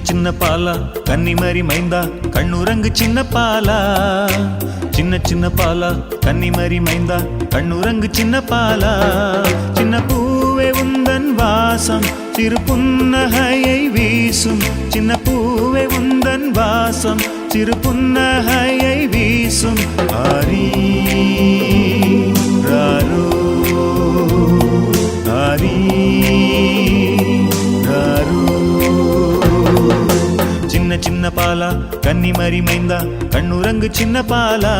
சின்ன பாலா கன்னிமரி மைந்தா கண்ணுறங்கு சின்ன பாலா சின்ன பாலா கன்னிமரி மைந்தா கண்ணுறங்கு சின்ன பாலா சின்ன பூவே உந்தன் வாசம் சிறு புன்னகையை வீசும் சின்ன பூவே உந்தன் வாசம் சிறு புன்னகையை வீசும் ஆரி ராரோ ஆரி ராரோ சின்ன பாலா கன்னிமரி மைந்தா கண்ணுறங்கு சின்ன பாலா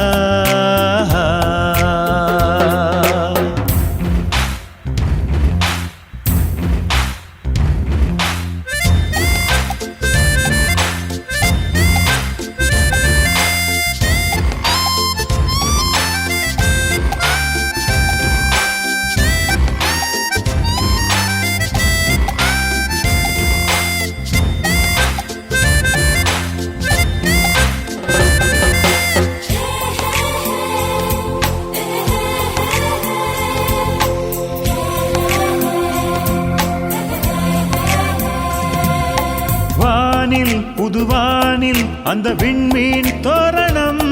புதுவானில் அந்த விண்மீன் தோரணம்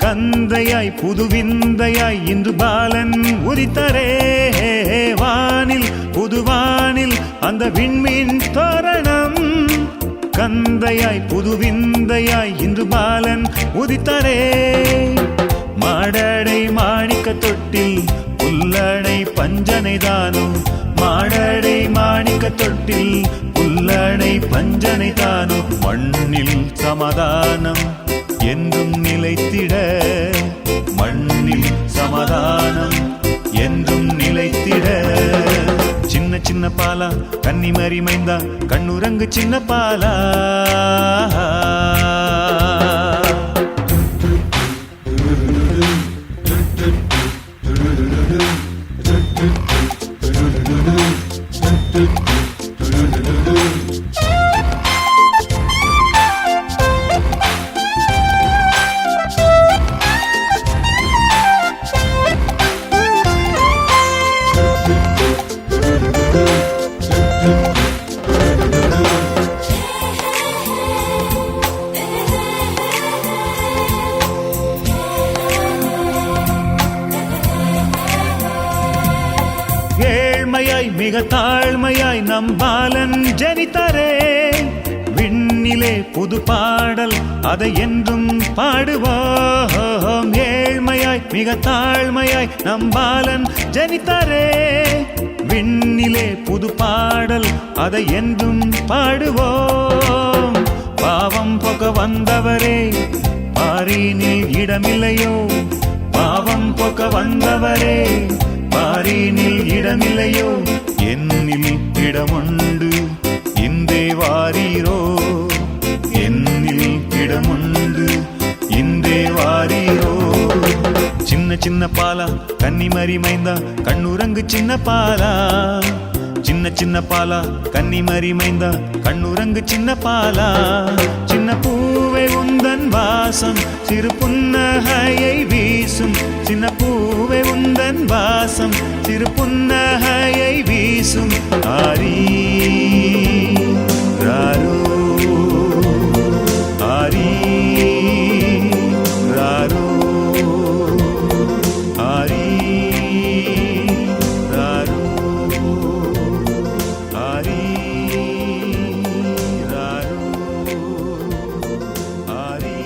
கந்தையாய் புதுவிந்தையாய் இன்று பாலன் உதித்தரே வானில் புதுவானில் அந்த விண்மீன் தோரணம் கந்தையாய் புதுவிந்தையாய் இன்று பாலன் உதித்தரே மாடடை மாணிக்க தொட்டில் புல்லடை பஞ்சனை தானும் மாடடை மாணிக்க தொட்டில் புல்லடை பஞ்சனை தானும் மண்ணில் சமாதானம் என்றும் நிலைத்திட மண்ணில் சமாதானம் என்றும் நிலைத்திட சின்ன பாலா கன்னிமரி மைந்தா கண்ணுறங்கு சின்ன பாலா மிக தாழ்மையாய் நம் பாலன் ஜனித்தரே விண்ணிலே புது பாடல் அதை என்றும் பாடுவோம் ஏழ்மையாய் மிக தாழ்மையாய் நம் பாலன் ஜனித்தரே விண்ணிலே புது பாடல் அதை என்றும் பாடுவோம் பாவம் போக்க வந்தவரே பாரினில் இடமில்லையோ பாவம் போக்க வந்தவரே பாரினில் இடமில்லையோ என்னில் இடமுண்டு இந்தே வாரீரோ என்னில் இடமுண்டு இந்தே வாரீரோ சின்ன பாலா கன்னிமரி மைந்தா கண்ணுறங்கு சின்ன பாலா சின்ன பாலா கன்னிமரி மைந்தா கண்ணுறங்கு சின்ன பாலா சின்ன பூவே உந்தன் வாசம் சிறு புன்னகையை வீசும் சின்ன பூவே உந்தன் வாசம் சிறு புன்னகையை வீசும் ஆரி ராரோ ஆரி ராரோ ஆரி ராரோ ஆரி ராரோ ஆரி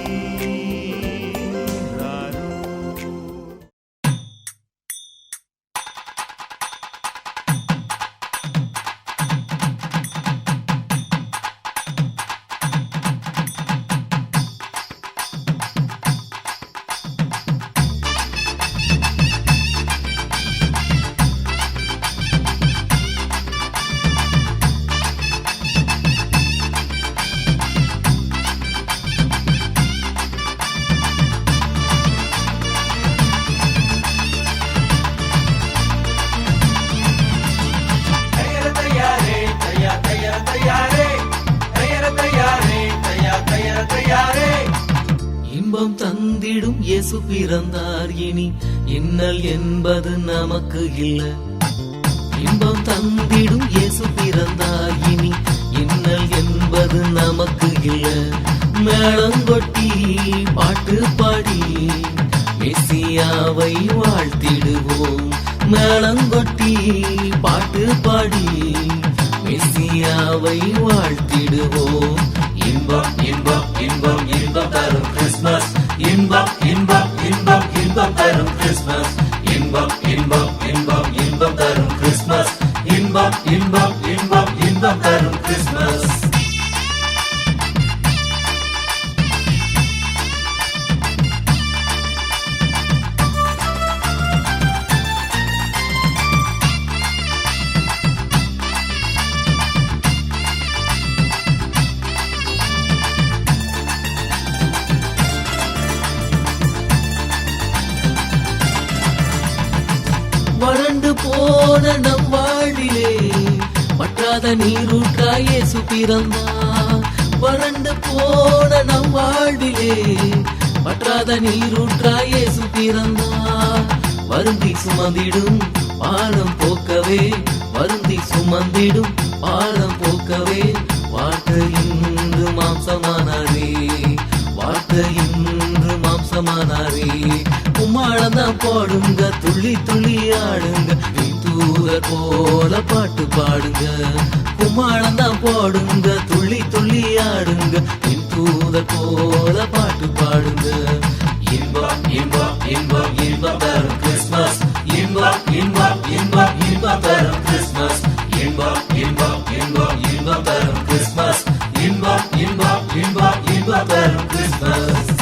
ராரோ இன்பம் தந்திடும் இயேசு பிறந்தார் இனி இன்னல் என்பது நமக்கு இல்ல. இன்பம் தந்திடும் இயேசு பிறந்தார் இனி இன்னல் என்பது நமக்கு இல்ல. மேளங்கொட்டி பாட்டு பாடி மெசியாவை வாழ்த்திடுவோம். மேளங்கொட்டி பாட்டு பாடி மெசியாவை வாழ்த்திடுவோம். இன்பம் இன்பம் இன்பம் இன்பம் தரும் கிறிஸ்மஸ். இன்பம் இன்பம் இன்பம் இன்பம் தரும் கிறிஸ்மஸ். இன்பம் இன்பம் இன்பம் இன்பம் தரும் கிறிஸ்மஸ். இன்பம் இன்பம் இன்பம் இன்பம் தரும் கிறிஸ்மஸ். வறண்டு போன நம் வாழ்விலே வற்றாத நீரூற்றாய் இயேசு பிறந்தார். வறண்டு போன நம் வாழ்விலே வற்றாத நீரூற்றாய் இயேசு பிறந்தார். வருந்தி சுமந்திடும் பாரம் போக்கவே, வருந்தி சுமந்திடும் பாரம் போக்கவே, வார்த்தை இன்று மாம்சமானாரே, வார்த்தை இன்று மாம்சமானாரே. கும்மாளந்தான் போடுங்க, துள்ளி துள்ளி ஆடுங்க, தூதர் போல பாட்டு பாடுங்க. கும்மாளந்தான் போடுங்க, துள்ளி துள்ளி ஆடுங்க, தூதர் போல பாட்டு பாடுங்க. இன்பம் இன்பம் இன்பம் இன்பம் தரும் கிறிஸ்மஸ். இன்பம் இன்பம் இன்பம் இன்பம் தரும் கிறிஸ்மஸ். இன்பம் இன்பம் இன்பம் இன்பம் தரும் கிறிஸ்மஸ். இன்பம் இன்பம் இன்பம் இன்பம் தரும் கிறிஸ்மஸ்.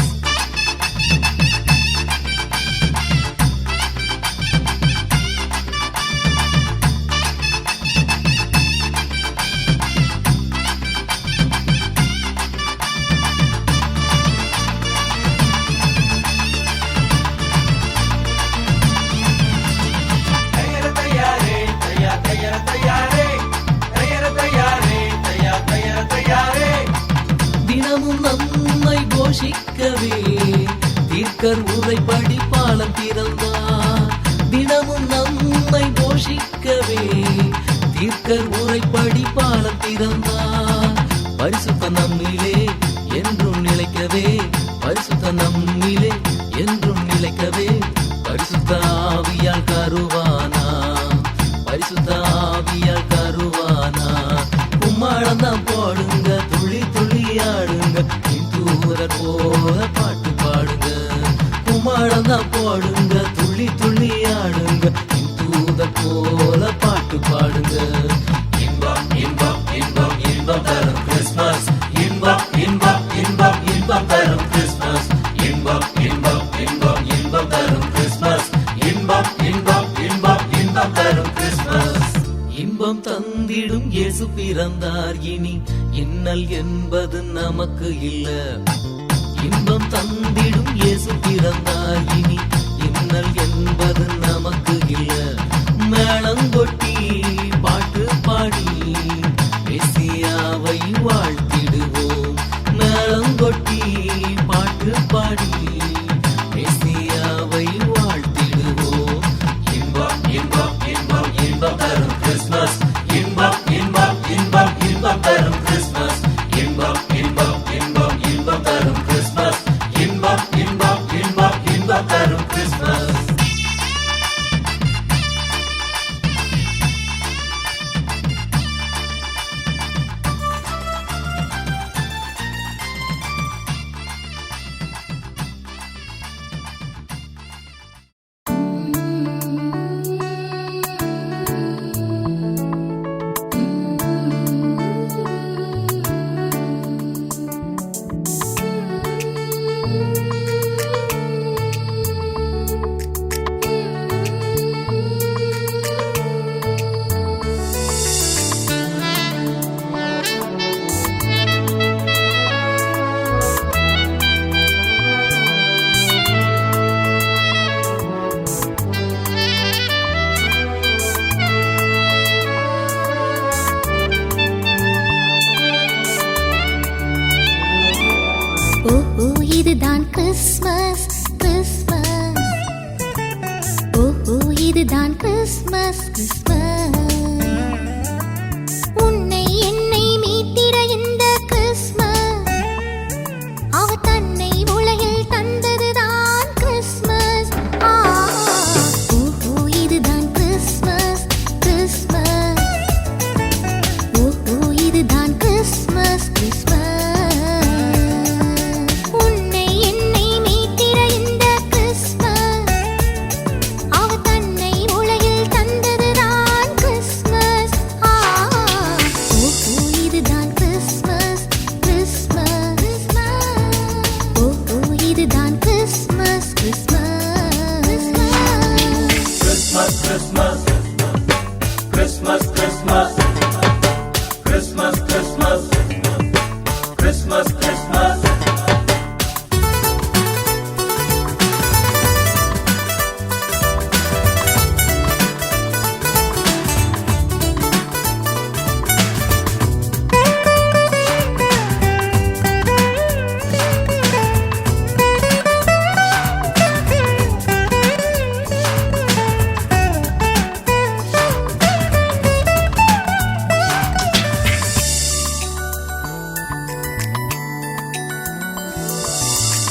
தினமும் நம்மை போஷிக்கவே தீர்க்கர் உரைப்படி பாலம் பிறந்தார். தினமும் நம்மை போஷிக்கவே தீர்க்கர் உரைப்படி பாலம் பிறந்தார். பரிசுத்த நம்மிலே என்றும் நிலைக்கவே, பரிசுத்த நம்மிலே என்றும் நிலைக்கவே, பரிசுத்த ஆவியால் கருவானா, பரிசுத்த ஆவியால் கருவானா. கும்மாளந்தான் போடுங்க, துள்ளி துள்ளி ஆடுங்க, தூதர் போல பாட்டு பாடுங்க. கும்மாளந்தான் போடுங்க, துள்ளி துள்ளி ஆடுங்க, தூதர் போல பாட்டு பாடுங்க. இன்பம் இன்பம் இன்பம் இன்பம் தரும் கிறிஸ்மஸ். இன்பம் இன்பம் இன்பம் இன்பம் தரும் கிறிஸ்மஸ். இன்பம் இன்பம் இன்பம் இன்பம் தரும் கிறிஸ்மஸ். இன்பம் இன்பம் இன்பம் இன்பம் தரும் கிறிஸ்மஸ். இன்பம் தந்திடும் இயேசு பிறந்தார், இனி இன்னல் என்பது நமக்கு இல்ல. இன்பம் தந்திடும் இயேசு பிறந்தார், இனி இன்னல் என்பது நமக்கு இல்ல. மேளங்கொட்டி பாட்டு பாடி மெசியாவை வாழ்த்திடுவோம். மேளங்கொட்டி பாட்டு பாடி மெசியாவை வாழ்த்திடுவோம். இன்பம் இன்பம் இன்பம் இன்பம் தரும் கிறிஸ்மஸ். இன்பம் இன்பம் இன்பம் இன்பம் தரும் கிறிஸ்மஸ். இன்பம் இன்பம் இன்பம் இன்பம் தரும் கிறிஸ்மஸ். இன்பம் இன்பம் இன்பம் இன்பம் தரும் கிறிஸ்மஸ். இதுதான் கிறிஸ்மஸ் கிறிஸ்மஸ். ஓஹோ இதுதான் கிறிஸ்மஸ் கிறிஸ்மஸ். உன்னை என்னை மீட்டிட Christmas Christmas Christmas Christmas Christmas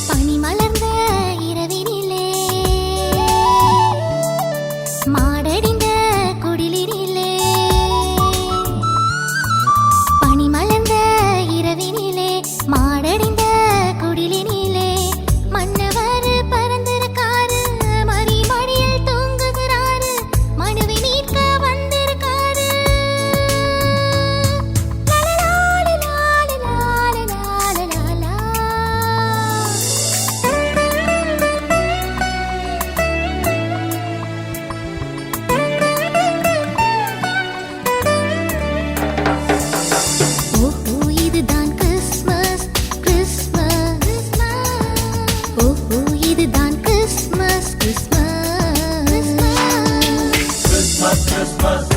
பனி மலர்ந்த இரவினிலே மாடடிந்த குடிலினிலே பனி மலர்ந்த இரவினிலே மாடடிந்த குடிலினிலே மன்னவர் பறந்திருக்காரு மணி மடியில் தூங்குகிறாரு மனுவை மீட்க வந்திருக்காரு லாலா லாலா லாலா லாலா. ஓஹோ இதுதான் கிறிஸ்மஸ் கிறிஸ்மஸ் ஓஹோ இதுதான் Christmas Christmas Christmas Christmas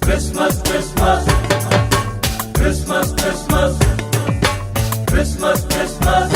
Christmas Christmas Christmas Christmas Christmas Christmas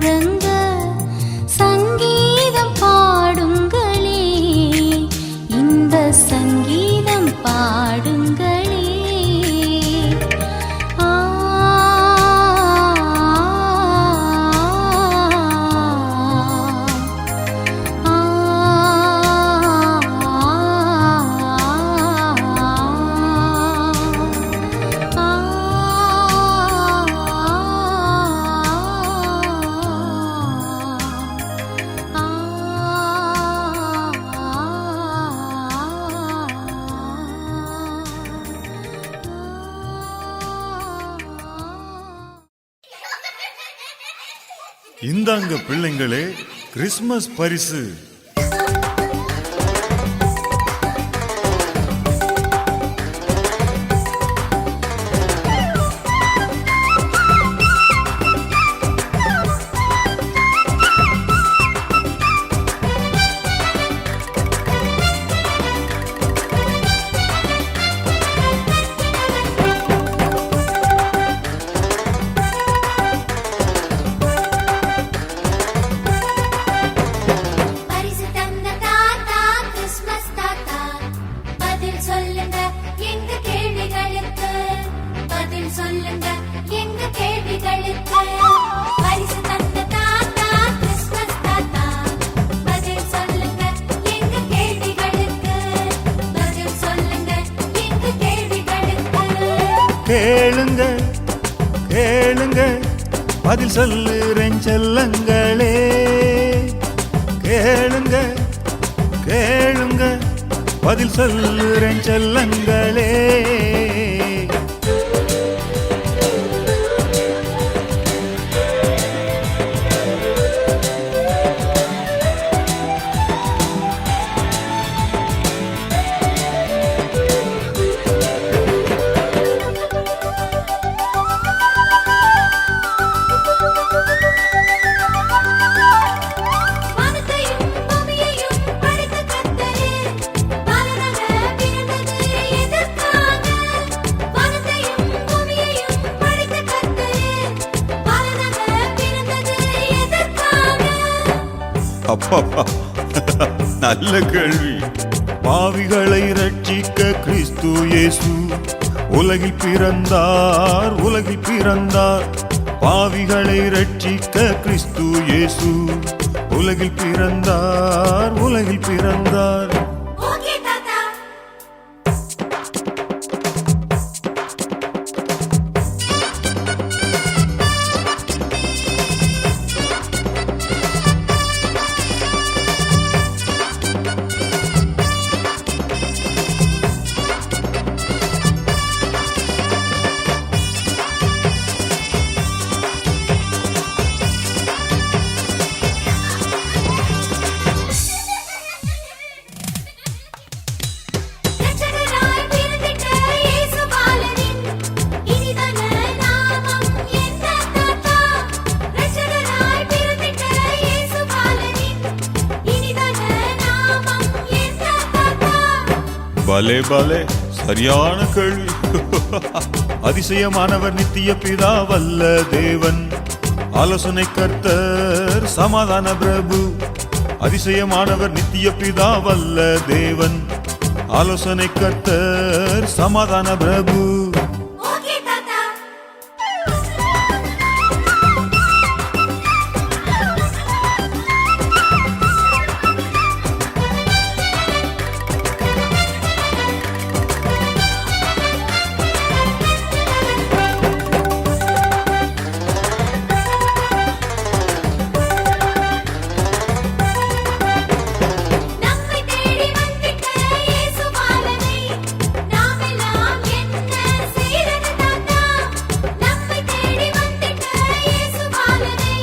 முழங்க சங்கீதம் பாடுங்களே, இந்த சங்கீதம் பாடுங்களே. இந்தாங்க பிள்ளைங்களே கிறிஸ்மஸ் பரிசு. பரிசு தந்த தாத்தா கிறிஸ்மஸ் தாத்தா, பதில் சொல்லுங்க எங்க கேள்விகளுக்கு, பதில் சொல்லுங்க எங்க கேள்விகளுக்கு. பரிசு தந்த தாத்தா கிறிஸ்மஸ் தாத்தா, பதில் சொல்லுங்க எங்க கேள்விகளுக்கு, பதில் சொல்லுங்க எங்க கேள்விகளுக்கு. கேளுங்க கேளுங்க பதில் சொல்லுறேன் செல்லங்களே. கேளுங்க கேளுங்க பதில் சொல்லுறேன் செல்லங்களே. வானத்தையும் பூமியையும் படைத்த கர்த்தரே, பாலனாக பிறந்தது எதற்காக? வானத்தையும் பூமியையும் படைத்த கர்த்தரே, பாலனாக பிறந்தது எதற்காக? அப்பப்பா நல்ல கேள்வி. பாவிகளை ரட்சிக்க கிறிஸ்து இயேசு உலகில் பிறந்தார், உலகில் பிறந்தார். பாவிகளை ரட்சிக்க கிறிஸ்து இயேசு உலகில் பிறந்தார், உலகில் பிறந்தார். ஓகே தாத்தா. ரட்சகராய் பிறந்திட்ட இயேசு பாலனின் இனிதான நாமம் என்ன தாத்தா? ரட்சகராய் பிறந்திட்ட இயேசு பாலனின் இனிதான நாமம் என்ன தாத்தா? பலே பலே சரியான கேள்வி. அதிசயமானவர் நித்திய பிதா வல்ல தேவன், ஆலோசனை கர்த்தர் சமாதான பிரபு. அதிசயமானவர் நித்திய பிதா வல்ல தேவன், ஆலோசனை கர்த்தர் சமாதான பிரபு. ஓகே தாத்தா. நம்மை தேடி வந்திட்ட இயேசு பாலனை, நாமெல்லாம் என்ன செய்றது தாத்தா? நம்மை தேடி வந்திட்ட இயேசு பாலனை,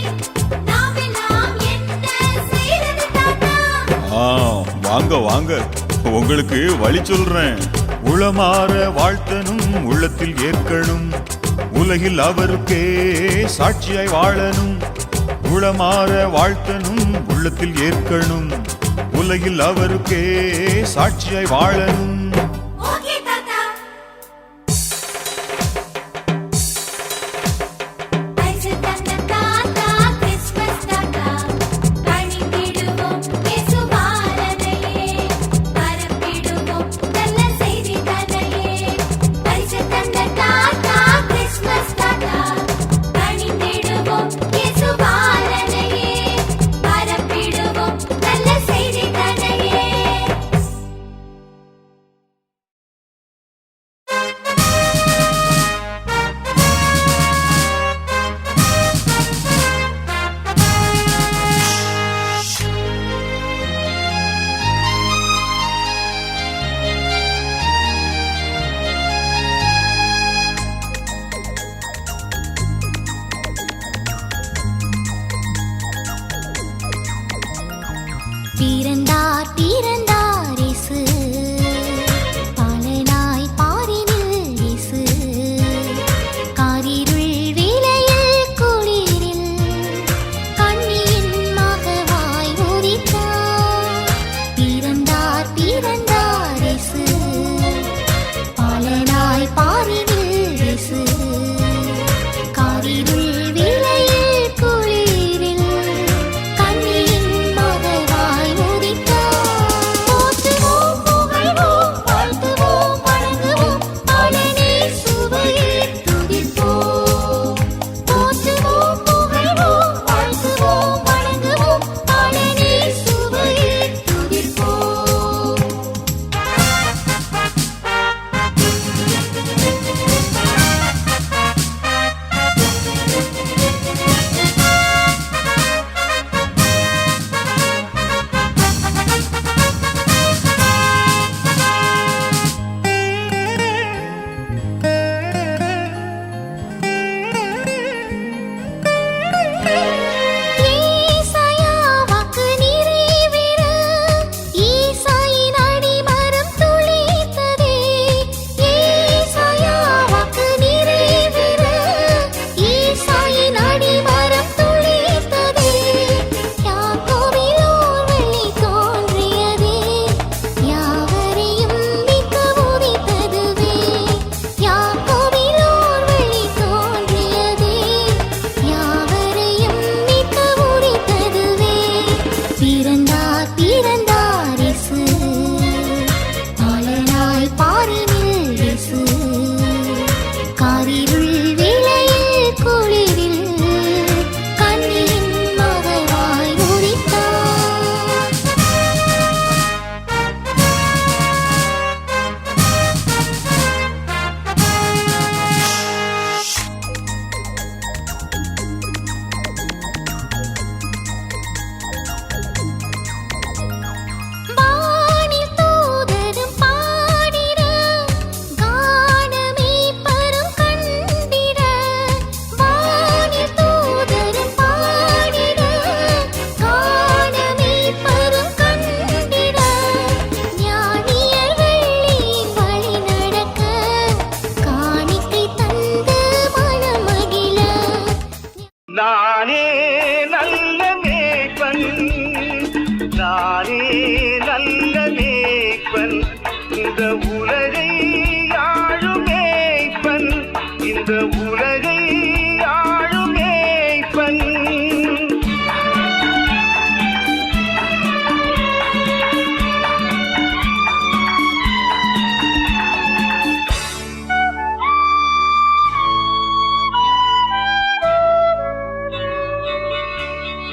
நாமெல்லாம் என்ன செய்றது தாத்தா? வாங்க வாங்க உங்களுக்கு வழி சொல்றேன். உளமாற வாழ்த்தனும், உள்ளத்தில் ஏற்கணும், உலகில் அவருக்கே சாட்சியாய் வாழணும். உளமாற வாழ்த்தனும், உள்ளத்தில் ஏற்கணும், உலகில் அவருக்கே சாட்சியாய் வாழணும். ஓகே தாத்தா. பரிசு தந்த தாத்தா கிறிஸ்மஸ் நானே நல்ல மேய்ப்பன், நானே நல்ல மேய்ப்பன், இந்த உலகை ஆளும் மேய்ப்பன், இந்த உலகை ஆளும் மேய்ப்பன்.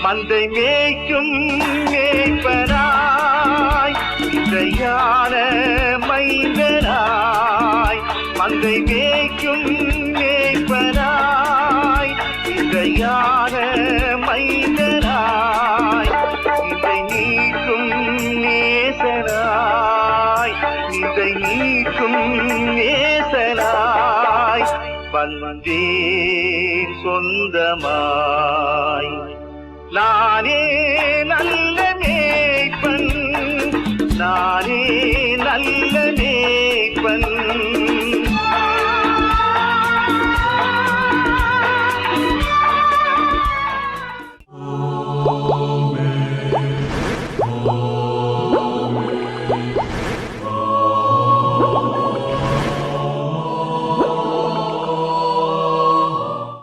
மந்தை மேய்க்கும் மேய்ப்பனாய், இந்த யான மைந்தனாய், மந்தை மேய்க்கும் மேய்ப்பனாய், இந்த யான மைந்தனாய், இதை நீக்கும் நேசனாய், இதை நீக்கும் நேசனாய் வந்தேன் சொந்தமாய். நானே நல்ல மேய்ப்பன், நானே